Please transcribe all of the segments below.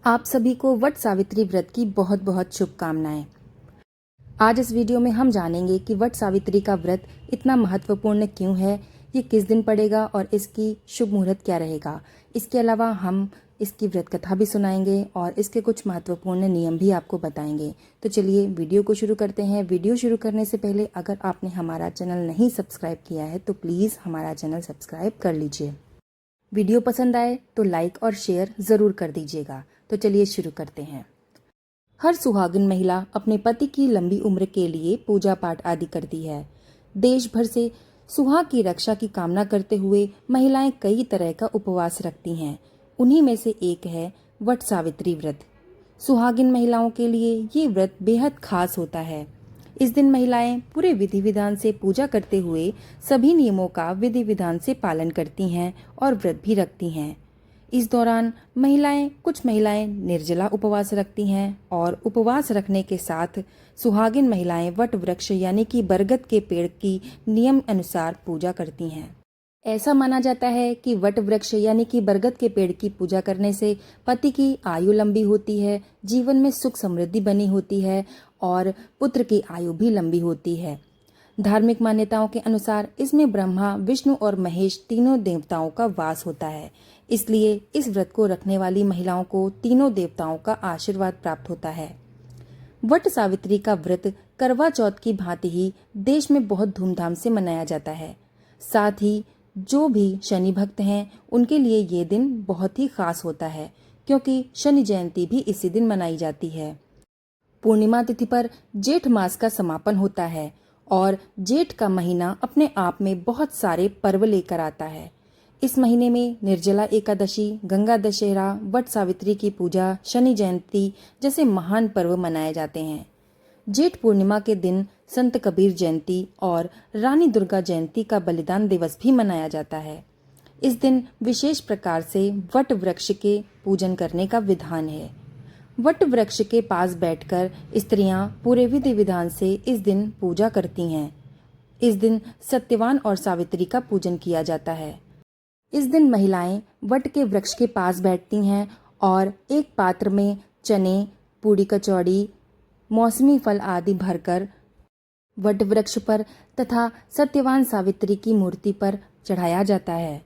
आप सभी को वट सावित्री व्रत की बहुत बहुत शुभकामनाएं। आज इस वीडियो में हम जानेंगे कि वट सावित्री का व्रत इतना महत्वपूर्ण क्यों है, ये किस दिन पड़ेगा और इसकी शुभ मुहूर्त क्या रहेगा। इसके अलावा हम इसकी व्रत कथा भी सुनाएंगे और इसके कुछ महत्वपूर्ण नियम भी आपको बताएंगे। तो चलिए वीडियो को शुरू करते हैं। वीडियो शुरू करने से पहले अगर आपने हमारा चैनल नहीं सब्सक्राइब किया है तो प्लीज़ हमारा चैनल सब्सक्राइब कर लीजिए। वीडियो पसंद आए तो लाइक और शेयर ज़रूर कर दीजिएगा। तो चलिए शुरू करते हैं। हर सुहागिन महिला अपने पति की लंबी उम्र के लिए पूजा पाठ आदि करती है। देश भर से सुहाग की रक्षा की कामना करते हुए महिलाएं कई तरह का उपवास रखती हैं। उन्हीं में से एक है वट सावित्री व्रत। सुहागिन महिलाओं के लिए ये व्रत बेहद खास होता है। इस दिन महिलाएं पूरे विधि विधान से पूजा करते हुए सभी नियमों का विधि विधान से पालन करती हैं और व्रत भी रखती हैं। इस दौरान कुछ महिलाएं निर्जला उपवास रखती हैं और उपवास रखने के साथ सुहागिन महिलाएं वट वृक्ष यानी कि बरगद के पेड़ की नियम अनुसार पूजा करती हैं। ऐसा माना जाता है कि वट वृक्ष यानी कि बरगद के पेड़ की पूजा करने से पति की आयु लंबी होती है, जीवन में सुख समृद्धि बनी होती है और पुत्र की आयु भी लंबी होती है। धार्मिक मान्यताओं के अनुसार इसमें ब्रह्मा, विष्णु और महेश तीनों देवताओं का वास होता है। इसलिए इस व्रत को रखने वाली महिलाओं को तीनों देवताओं का आशीर्वाद प्राप्त होता है। वट सावित्री का व्रत करवा चौथ की भांति ही देश में बहुत धूमधाम से मनाया जाता है। साथ ही जो भी शनि भक्त हैं उनके लिए ये दिन बहुत ही खास होता है, क्योंकि शनि जयंती भी इसी दिन मनाई जाती है। पूर्णिमा तिथि पर जेठ मास का समापन होता है और जेठ का महीना अपने आप में बहुत सारे पर्व लेकर आता है। इस महीने में निर्जला एकादशी, गंगा दशहरा, वट सावित्री की पूजा, शनि जयंती जैसे महान पर्व मनाए जाते हैं। जेठ पूर्णिमा के दिन संत कबीर जयंती और रानी दुर्गा जयंती का बलिदान दिवस भी मनाया जाता है। इस दिन विशेष प्रकार से वट वृक्ष के पूजन करने का विधान है। वट वृक्ष के पास बैठकर स्त्रियां पूरे विधि विधान से इस दिन पूजा करती हैं। इस दिन सत्यवान और सावित्री का पूजन किया जाता है। इस दिन महिलाएं वट के वृक्ष के पास बैठती हैं और एक पात्र में चने, पूड़ी कचौड़ी, मौसमी फल आदि भरकर वट वृक्ष पर तथा सत्यवान सावित्री की मूर्ति पर चढ़ाया जाता है।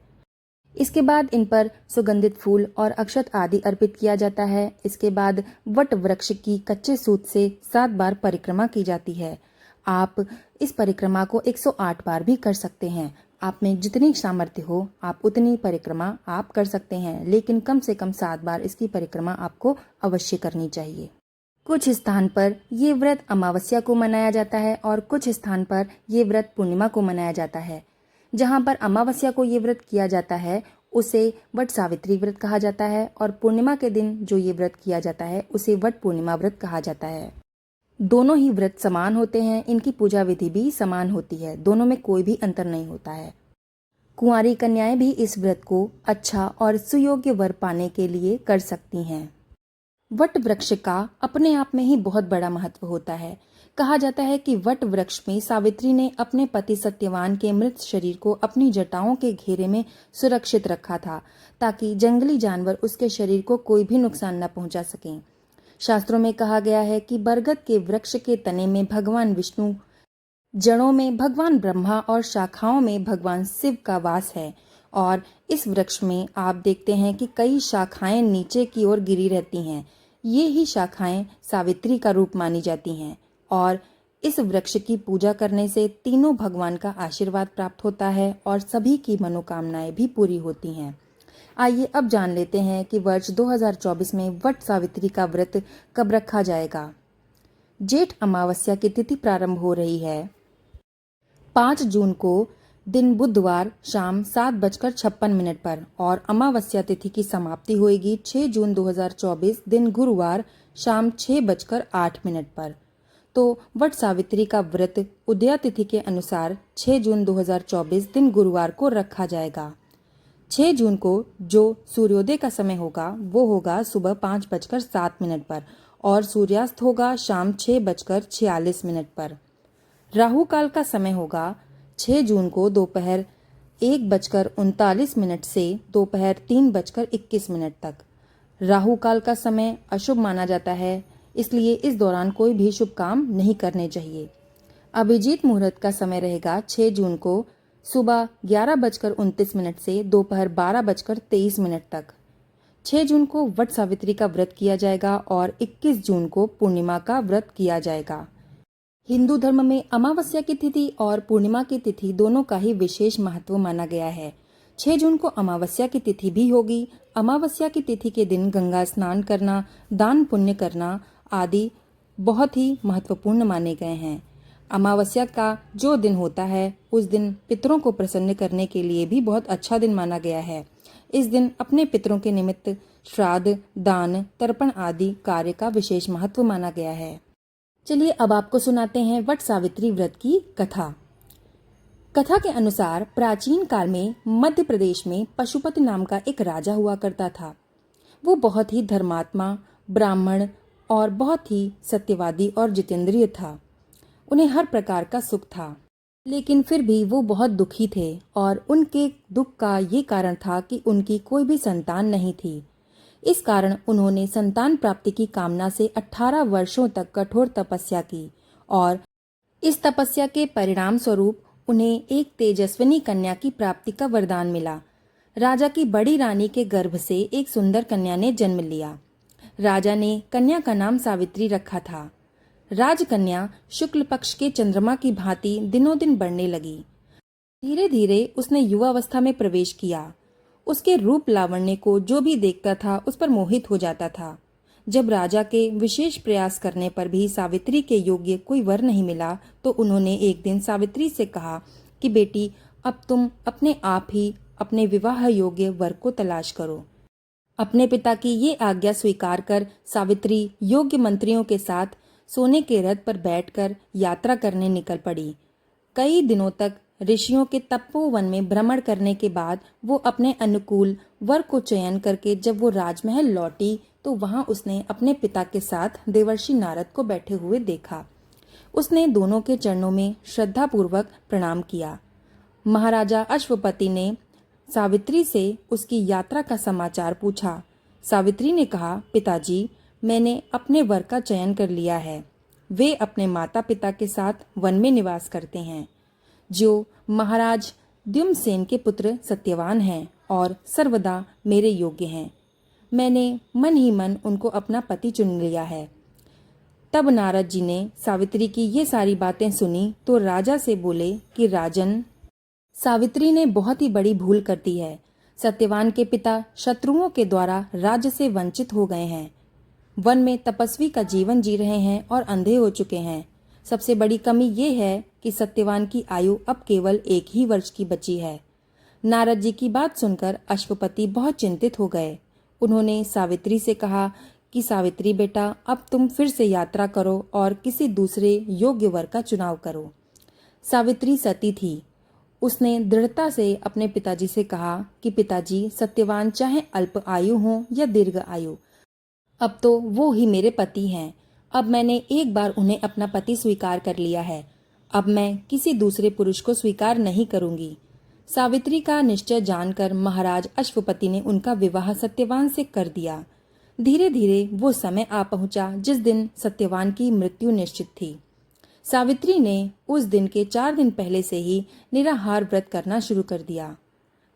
इसके बाद इन पर सुगंधित फूल और अक्षत आदि अर्पित किया जाता है। इसके बाद वट वृक्ष की कच्चे सूत से 7 बार परिक्रमा की जाती है। आप इस परिक्रमा को 108 बार भी कर सकते हैं। आप में जितनी सामर्थ्य हो आप उतनी परिक्रमा आप कर सकते हैं, लेकिन कम से कम 7 बार इसकी परिक्रमा आपको अवश्य करनी चाहिए। कुछ स्थान पर ये व्रत अमावस्या को मनाया जाता है और कुछ स्थान पर ये व्रत पूर्णिमा को मनाया जाता है। जहाँ पर अमावस्या को ये व्रत किया जाता है उसे वट सावित्री व्रत कहा जाता है और पूर्णिमा के दिन जो ये व्रत किया जाता है उसे वट पूर्णिमा व्रत कहा जाता है। दोनों ही व्रत समान होते हैं, इनकी पूजा विधि भी समान होती है, दोनों में कोई भी अंतर नहीं होता है। कुंवारी कन्याएं भी इस व्रत को अच्छा और सुयोग्य वर पाने के लिए कर सकती हैं। वट वृक्ष का अपने आप में ही बहुत बड़ा महत्व होता है। कहा जाता है कि वट वृक्ष में सावित्री ने अपने पति सत्यवान के मृत शरीर को अपनी जटाओं के घेरे में सुरक्षित रखा था, ताकि जंगली जानवर उसके शरीर को कोई भी नुकसान न पहुंचा सकें। शास्त्रों में कहा गया है कि बरगद के वृक्ष के तने में भगवान विष्णु, जड़ों में भगवान ब्रह्मा और शाखाओं में भगवान शिव का वास है। और इस वृक्ष में आप देखते हैं कि कई शाखाएं नीचे की ओर गिरी रहती हैं। ये ही शाखाएं सावित्री का रूप मानी जाती हैं और इस वृक्ष की पूजा करने से तीनों भगवान का आशीर्वाद प्राप्त होता है और सभी की मनोकामनाएं भी पूरी होती हैं। आइए अब जान लेते हैं कि वर्ष 2024 में वट सावित्री का व्रत कब रखा जाएगा। जेठ अमावस्या की तिथि प्रारंभ हो रही है 5 जून को दिन बुधवार शाम 7:56 पर और अमावस्या तिथि की समाप्ति होगी 6 जून 2024 दिन गुरुवार शाम 6:08 पर। तो वट सावित्री का व्रत उदया तिथि के अनुसार 6 जून 2024 दिन गुरुवार को रखा जाएगा। 6 जून को जो सूर्योदय का समय होगा वो होगा सुबह 5:07 पर और सूर्यास्त होगा शाम 6:46 पर। राहु काल का समय होगा 6 जून को दोपहर 1:39 से दोपहर 3:21 तक। राहु काल का समय अशुभ माना जाता है, इसलिए इस दौरान कोई भी शुभ काम नहीं करने चाहिए। अभिजीत मुहूर्त का समय रहेगा 6 जून को सुबह 11:29 से दोपहर 12:23 तक। 6 जून को वट सावित्री का व्रत किया जाएगा और 21 जून को पूर्णिमा का व्रत किया जाएगा। हिंदू धर्म में अमावस्या की तिथि और पूर्णिमा की तिथि दोनों का ही विशेष महत्व माना गया है। 6 जून को अमावस्या की तिथि भी होगी। अमावस्या की तिथि के दिन गंगा स्नान करना, दान पुण्य करना आदि बहुत ही महत्वपूर्ण माने गए हैं। अमावस्या का जो दिन होता है उस दिन पितरों को प्रसन्न करने के लिए भी बहुत अच्छा दिन माना गया है। इस दिन अपने पितरों के निमित्त श्राद्ध, दान, तर्पण आदि कार्य का विशेष महत्व माना गया है। चलिए अब आपको सुनाते हैं वट सावित्री व्रत की कथा। कथा के अनुसार प्राचीन काल में मध्य प्रदेश में पशुपति नाम का एक राजा हुआ करता था। वो बहुत ही धर्मात्मा, ब्राह्मण और बहुत ही सत्यवादी और जितेंद्रिय था। उन्हें हर प्रकार का सुख था, लेकिन फिर भी वो बहुत दुखी थे और उनके दुख का ये कारण था कि उनकी कोई भी संतान नहीं थी। इस कारण उन्होंने संतान प्राप्ति की कामना से 18 वर्षों तक कठोर तपस्या की और इस तपस्या के परिणाम स्वरूप उन्हें एक तेजस्विनी कन्या की प्राप्ति का वरदान मिला। राजा की बड़ी रानी के गर्भ से एक सुंदर कन्या ने जन्म लिया। राजा ने कन्या का नाम सावित्री रखा था। राजकन्या शुक्ल पक्ष के चंद्रमा की भांति दिनों दिन बढ़ने लगी। धीरे धीरे उसने युवावस्था में प्रवेश किया। उसके रूप लावण्य को जो भी देखता था उस पर मोहित हो जाता था। जब राजा के विशेष प्रयास करने पर भी सावित्री के योग्य कोई वर नहीं मिला तो उन्होंने एक दिन सावित्री से कहा कि बेटी, अब तुम अपने आप ही अपने विवाह योग्य वर को तलाश करो। अपने पिता की ये आज्ञा स्वीकार कर सावित्री योग्य मंत्रियों के साथ सोने के रथ पर बैठकर यात्रा करने निकल पड़ी। कई दिनों तक ऋषियों के तपोवन में भ्रमण करने के बाद वो अपने अनुकूल वर को चयन करके जब वो राजमहल लौटी तो वहां उसने अपने पिता के साथ देवर्षि नारद को बैठे हुए देखा। उसने दोनों के चरणों में श्रद्धापूर्वक प्रणाम किया। महाराजा अश्वपति ने सावित्री से उसकी यात्रा का समाचार पूछा। सावित्री ने कहा, पिताजी, मैंने अपने वर का चयन कर लिया है। वे अपने माता पिता के साथ वन में निवास करते हैं, जो महाराज द्युम्नसेन के पुत्र सत्यवान हैं और सर्वदा मेरे योग्य हैं। मैंने मन ही मन उनको अपना पति चुन लिया है। तब नारद जी ने सावित्री की ये सारी बातें सुनी तो राजा से बोले कि राजन, सावित्री ने बहुत ही बड़ी भूल कर दी है। सत्यवान के पिता शत्रुओं के द्वारा राज्य से वंचित हो गए हैं, वन में तपस्वी का जीवन जी रहे हैं और अंधे हो चुके हैं। सबसे बड़ी कमी ये है कि सत्यवान की आयु अब केवल 1 ही वर्ष की बची है। नारद जी की बात सुनकर अश्वपति बहुत चिंतित हो गए। उन्होंने सावित्री से कहा कि सावित्री बेटा, अब तुम फिर से यात्रा करो और किसी दूसरे योग्य वर का चुनाव करो। सावित्री सती थी। उसने दृढ़ता से अपने पिताजी से कहा कि पिताजी, सत्यवान चाहे अल्प आयु हो या दीर्घ आयु, अब तो वो ही मेरे पति हैं। अब मैंने एक बार उन्हें अपना पति स्वीकार कर लिया है। अब मैं किसी दूसरे पुरुष को स्वीकार नहीं करूंगी। सावित्री का निश्चय जानकर महाराज अश्वपति ने उनका विवाह सत्यवान से कर दिया। धीरे धीरे वो समय आ पहुंचा जिस दिन सत्यवान की मृत्यु निश्चित थी। सावित्री ने उस दिन के 4 दिन पहले से ही निराहार व्रत करना शुरू कर दिया।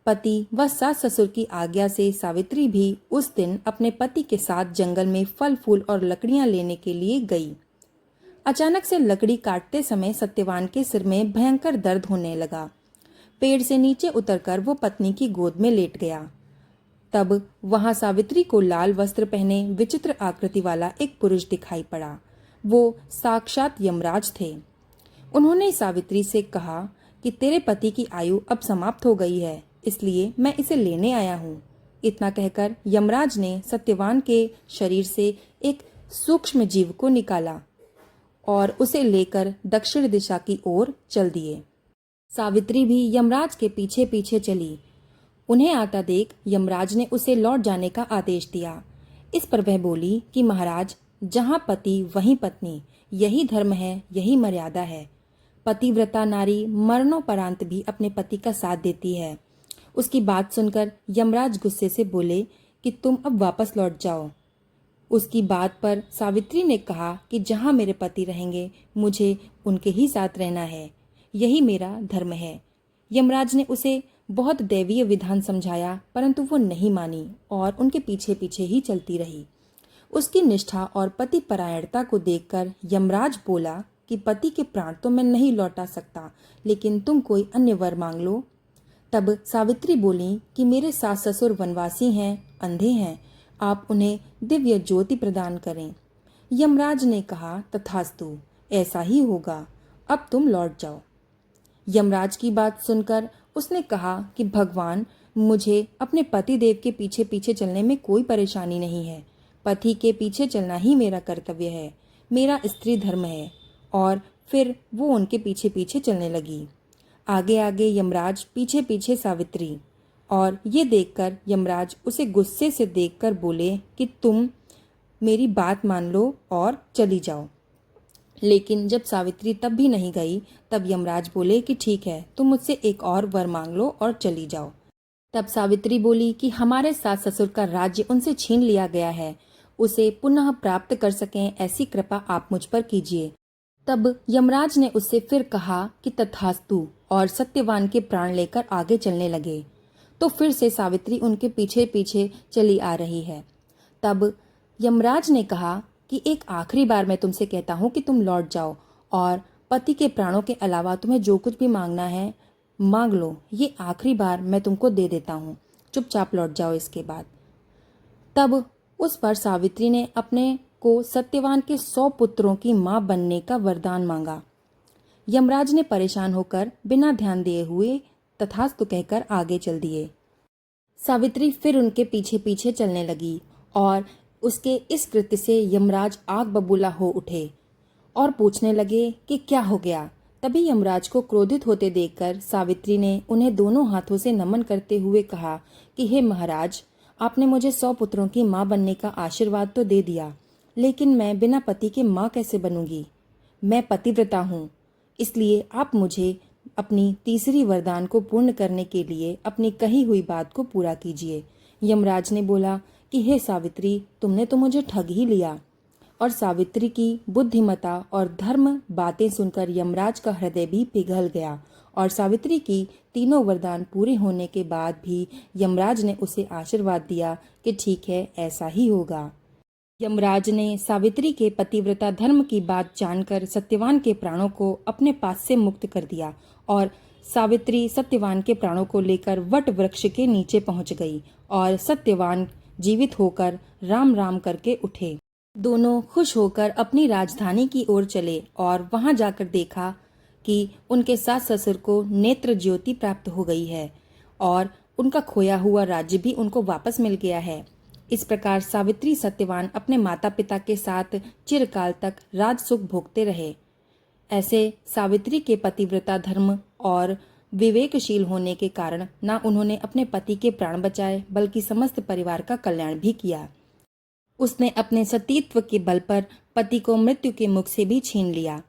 पति व सास ससुर की आज्ञा से सावित्री भी उस दिन अपने पति के साथ जंगल में फल फूल और लकड़ियां लेने के लिए गई। अचानक से लकड़ी काटते समय सत्यवान के सिर में भयंकर दर्द होने लगा। पेड़ से नीचे उतरकर वो पत्नी की गोद में लेट गया। तब वहां सावित्री को लाल वस्त्र पहने विचित्र आकृति वाला एक पुरुष दिखाई पड़ा। वो साक्षात यमराज थे। उन्होंने सावित्री से कहा कि तेरे पति की आयु अब समाप्त हो गई है, इसलिए मैं इसे लेने आया हूँ। इतना कहकर यमराज ने सत्यवान के शरीर से एक सूक्ष्म जीव को निकाला और उसे लेकर दक्षिण दिशा की ओर चल दिए। सावित्री भी यमराज के पीछे पीछे चली। उन्हें आता देख यमराज ने उसे लौट जाने का आदेश दिया। इस पर वह बोली कि महाराज, जहाँ पति वहीं पत्नी, यही धर्म है, यही मर्यादा है। पतिव्रता नारी मरणोपरांत भी अपने पति का साथ देती है। उसकी बात सुनकर यमराज गुस्से से बोले कि तुम अब वापस लौट जाओ। उसकी बात पर सावित्री ने कहा कि जहाँ मेरे पति रहेंगे मुझे उनके ही साथ रहना है, यही मेरा धर्म है। यमराज ने उसे बहुत दैवीय विधान समझाया, परंतु वो नहीं मानी और उनके पीछे पीछे ही चलती रही। उसकी निष्ठा और पति परायणता को देखकर यमराज बोला कि पति के प्राण तो मैं नहीं लौटा सकता, लेकिन तुम कोई अन्य वर मांग लो। तब सावित्री बोली कि मेरे सास ससुर वनवासी हैं, अंधे हैं, आप उन्हें दिव्य ज्योति प्रदान करें। यमराज ने कहा, तथास्तु, ऐसा ही होगा, अब तुम लौट जाओ। यमराज की बात सुनकर उसने कहा कि भगवान, मुझे अपने पति देव के पीछे पीछे चलने में कोई परेशानी नहीं है। पति के पीछे चलना ही मेरा कर्तव्य है, मेरा स्त्री धर्म है। और फिर वो उनके पीछे पीछे चलने लगी, आगे आगे यमराज, पीछे पीछे सावित्री। और ये देखकर यमराज उसे गुस्से से देखकर बोले कि तुम मेरी बात मान लो और चली जाओ। लेकिन जब सावित्री तब भी नहीं गई, तब यमराज बोले कि ठीक है, तुम मुझसे एक और वर मांग लो और चली जाओ। तब सावित्री बोली कि हमारे सास ससुर का राज्य उनसे छीन लिया गया है, उसे पुनः प्राप्त कर सकें ऐसी कृपा आप मुझ पर कीजिए। तब यमराज ने उससे फिर कहा कि तथास्तु, और सत्यवान के प्राण लेकर आगे चलने लगे। तो फिर से सावित्री उनके पीछे पीछे चली आ रही है। तब यमराज ने कहा कि एक आखिरी बार मैं तुमसे कहता हूँ कि तुम लौट जाओ और पति के प्राणों के अलावा तुम्हें जो कुछ भी मांगना है मांग लो, ये आखिरी बार मैं तुमको दे देता हूँ, चुपचाप लौट जाओ इसके बाद। तब उस पर सावित्री ने अपने को सत्यवान के 100 पुत्रों की मां बनने का वरदान मांगा। यमराज ने परेशान होकर बिना ध्यान दिए हुए तथास्तु कहकर आगे चल दिए। सावित्री फिर उनके पीछे पीछे चलने लगी और उसके इस कृत्य से यमराज आग बबूला हो उठे और पूछने लगे कि क्या हो गया। तभी यमराज को क्रोधित होते देखकर सावित्री ने उन्हें दोनों हाथों से नमन करते हुए कहा कि हे महाराज, आपने मुझे 100 पुत्रों की मां बनने का आशीर्वाद तो दे दिया, लेकिन मैं बिना पति के मां कैसे बनूंगी? मैं पतिव्रता हूँ, इसलिए आप मुझे अपनी तीसरी वरदान को पूर्ण करने के लिए अपनी कही हुई बात को पूरा कीजिए। यमराज ने बोला कि हे सावित्री, तुमने तो मुझे ठग ही लिया। और सावित्री की बुद्धिमता और धर्म बातें सुनकर यमराज का हृदय भी पिघल गया और सावित्री की तीनों वरदान पूरे होने के बाद भी यमराज ने उसे आशीर्वाद दिया कि ठीक है, ऐसा ही होगा। यमराज ने सावित्री के पतिव्रता धर्म की बात जानकर सत्यवान के प्राणों को अपने पास से मुक्त कर दिया और सावित्री सत्यवान के प्राणों को लेकर वट वृक्ष के नीचे पहुंच गई और सत्यवान जीवित होकर राम राम करके उठे। दोनों खुश होकर अपनी राजधानी की ओर चले और वहां जाकर देखा कि उनके सास ससुर को नेत्र ज्योति प्राप्त हो गई है और उनका खोया हुआ राज्य भी उनको वापस मिल गया है। इस प्रकार सावित्री सत्यवान अपने माता पिता के साथ चिरकाल तक राज सुख भोगते रहे। ऐसे सावित्री के पतिव्रता धर्म और विवेकशील होने के कारण न उन्होंने अपने पति के प्राण बचाए, बल्कि समस्त परिवार का कल्याण भी किया। उसने अपने सतीत्व के बल पर पति को मृत्यु के मुख से भी छीन लिया।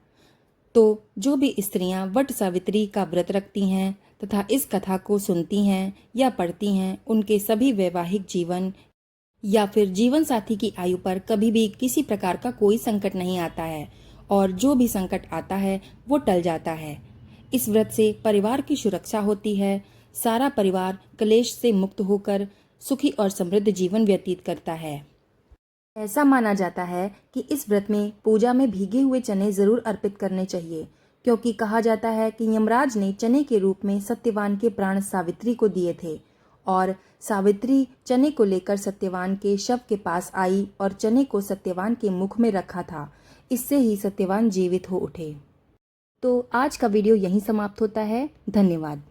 तो जो भी स्त्रियां वट सावित्री का व्रत रखती हैं तथा इस कथा को सुनती हैं या पढ़ती हैं, उनके सभी वैवाहिक जीवन या फिर जीवन साथी की आयु पर कभी भी किसी प्रकार का कोई संकट नहीं आता है और जो भी संकट आता है वो टल जाता है। इस व्रत से परिवार की सुरक्षा होती है, सारा परिवार क्लेश से मुक्त होकर सुखी और समृद्ध जीवन व्यतीत करता है। ऐसा माना जाता है कि इस व्रत में पूजा में भीगे हुए चने जरूर अर्पित करने चाहिए, क्योंकि कहा जाता है कि यमराज ने चने के रूप में सत्यवान के प्राण सावित्री को दिए थे और सावित्री चने को लेकर सत्यवान के शव के पास आई और चने को सत्यवान के मुख में रखा था। इससे ही सत्यवान जीवित हो उठे। तो आज का वीडियो यहीं समाप्त होता है। धन्यवाद।